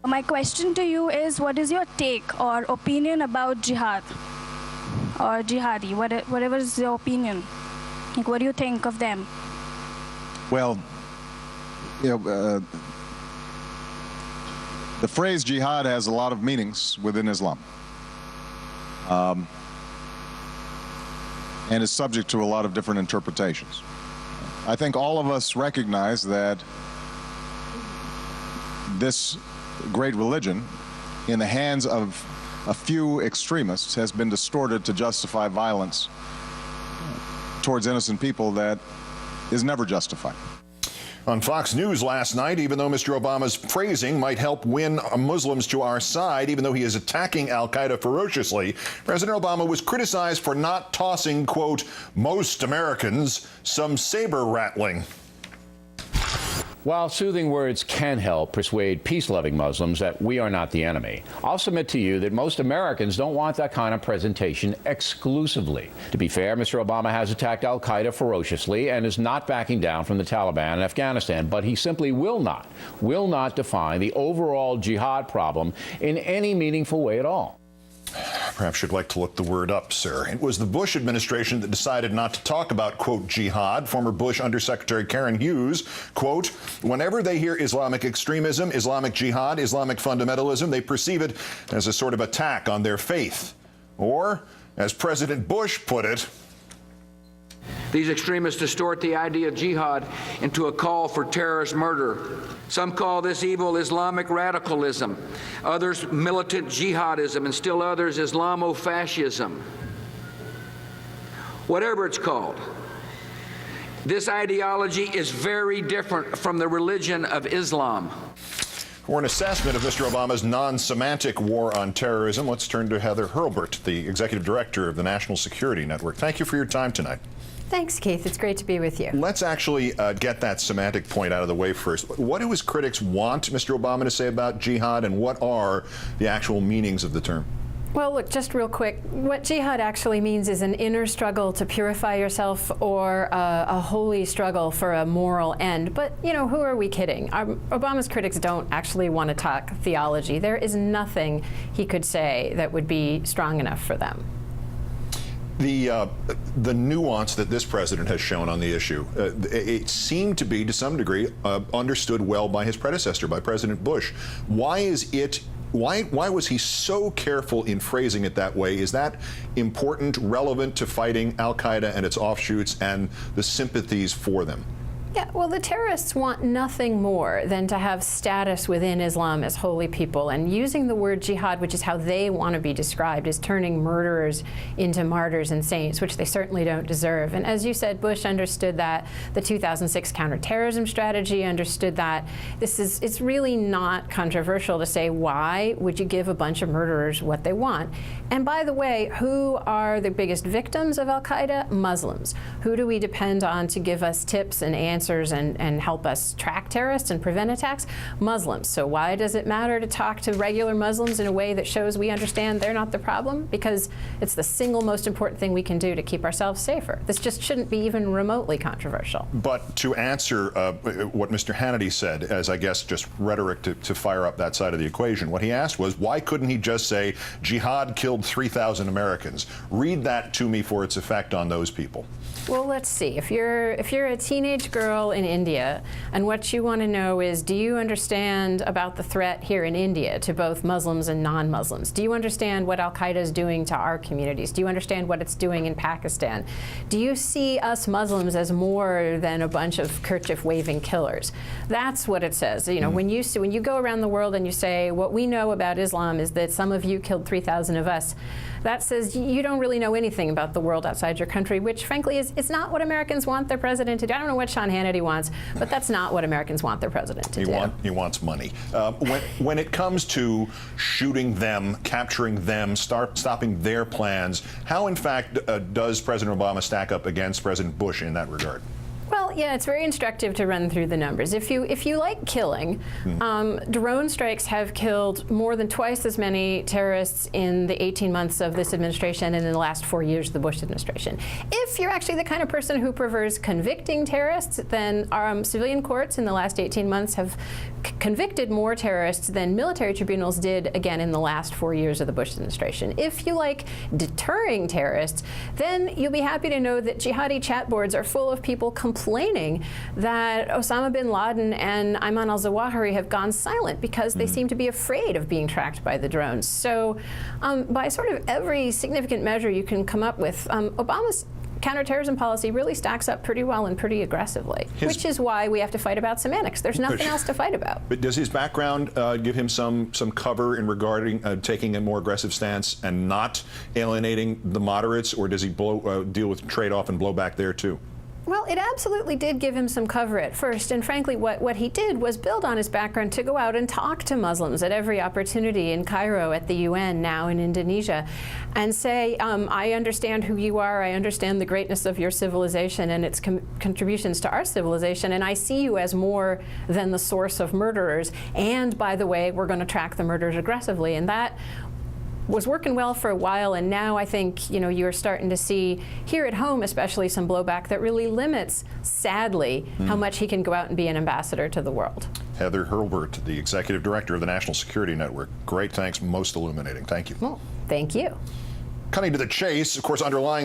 My question to you is, what is your take or opinion about jihad or jihadi, whatever is your opinion? Like, what do you think of them? Well, the phrase jihad has a lot of meanings within Islam, and is subject to a lot of different interpretations. I think all of us recognize that this great religion, in the hands of a few extremists, has been distorted to justify violence towards innocent people that is never justified. On Fox News last night, even though Mr. Obama's phrasing might help win Muslims to our side, even though he is attacking al-Qaeda ferociously, President Obama was criticized for not tossing, quote, most Americans some saber rattling. While soothing words can help persuade peace-loving Muslims that we are not the enemy, I'll submit to you that most Americans don't want that kind of presentation exclusively. To be fair, Mr. Obama has attacked al-Qaeda ferociously and is not backing down from the Taliban in Afghanistan, but he simply will not define the overall jihad problem in any meaningful way at all. Perhaps you'd like to look the word up, sir. It was the Bush administration that decided not to talk about, quote, jihad. Former Bush Undersecretary Karen Hughes, quote, whenever they hear Islamic extremism, Islamic jihad, Islamic fundamentalism, they perceive it as a sort of attack on their faith. Or, as President Bush put it, these extremists distort the idea of jihad into a call for terrorist murder. Some call this evil Islamic radicalism, others militant jihadism, and still others Islamofascism. Whatever it's called, this ideology is very different from the religion of Islam. For an assessment of Mr. Obama's non-semantic war on terrorism, let's turn to Heather Hurlbert, the Executive Director of the National Security Network. Thank you for your time tonight. Thanks, Keith. It's great to be with you. Let's actually get that semantic point out of the way first. What do his critics want Mr. Obama to say about jihad, and what are the actual meanings of the term? Well, look, just real quick, what jihad actually means is an inner struggle to purify yourself, or a holy struggle for a moral end. But, you know, who are we kidding? Obama's critics don't actually want to talk theology. There is nothing he could say that would be strong enough for them. The nuance that this president has shown on the issue, it seemed to be, to some degree, understood well by his predecessor, by President Bush. Why was he so careful in phrasing it that way? Is that important, relevant to fighting al-Qaeda and its offshoots and the sympathies for them? Yeah, well, the terrorists want nothing more than to have status within Islam as holy people, and using the word jihad, which is how they want to be described, is turning murderers into martyrs and saints, which they certainly don't deserve. And as you said, Bush understood that. The 2006 counterterrorism strategy understood that. It's really not controversial to say, why would you give a bunch of murderers what they want? And by the way, who are the biggest victims of al-Qaeda? Muslims. Who do we depend on to give us tips and answers and help us track terrorists and prevent attacks? Muslims. So why does it matter to talk to regular Muslims in a way that shows we understand they're not the problem? Because it's the single most important thing we can do to keep ourselves safer. This just shouldn't be even remotely controversial. But to answer what Mr. Hannity said, as I guess just rhetoric to fire up that side of the equation, what he asked was, why couldn't he just say, jihad killed 3,000 Americans? Read that to me for its effect on those people. Well, let's see. If you're a teenage girl in India, and what you want to know is, do you understand about the threat here in India to both Muslims and non-Muslims? Do you understand what al-Qaeda is doing to our communities? Do you understand what it's doing in Pakistan? Do you see us Muslims as more than a bunch of kerchief-waving killers? That's what it says. You know, when you go around the world and you say, what we know about Islam is that some of you killed 3,000 of us, that says you don't really know anything about the world outside your country, which frankly is not what Americans want their president to do. I don't know what Sean Hannity wants, but that's not what Americans want their president to do. He wants money. When it comes to shooting them, capturing them, stopping their plans, how in fact does President Obama stack up against President Bush in that regard? Well, yeah, it's very instructive to run through the numbers. If you like killing, drone strikes have killed more than twice as many terrorists in the 18 months of this administration and in the last 4 years of the Bush administration. If you're actually the kind of person who prefers convicting terrorists, then our civilian courts in the last 18 months have convicted more terrorists than military tribunals did, again, in the last 4 years of the Bush administration. If you like deterring terrorists, then you'll be happy to know that jihadi chat boards are full of people complaining that Osama bin Laden and Ayman al-Zawahiri have gone silent because they seem to be afraid of being tracked by the drones. So by sort of every significant measure you can come up with, Obama's counterterrorism policy really stacks up pretty well and pretty aggressively, which is why we have to fight about semantics. There's nothing else to fight about. But does his background give him some cover in regarding taking a more aggressive stance and not alienating the moderates, or does he deal with trade-off and blowback there too? Well, it absolutely did give him some cover at first, and frankly, what he did was build on his background to go out and talk to Muslims at every opportunity in Cairo, at the UN, now in Indonesia, and say, I understand who you are, I understand the greatness of your civilization and its contributions to our civilization, and I see you as more than the source of murderers, and by the way, we're going to track the murderers aggressively. And that was working well for a while, and now I think you're starting to see here at home especially some blowback that really limits, sadly, how much he can go out and be an ambassador to the world. Heather Hurlbert, the Executive Director of the National Security Network. Great, thanks, most illuminating. Thank you. Well, thank you. Cutting to the chase, of course, underlying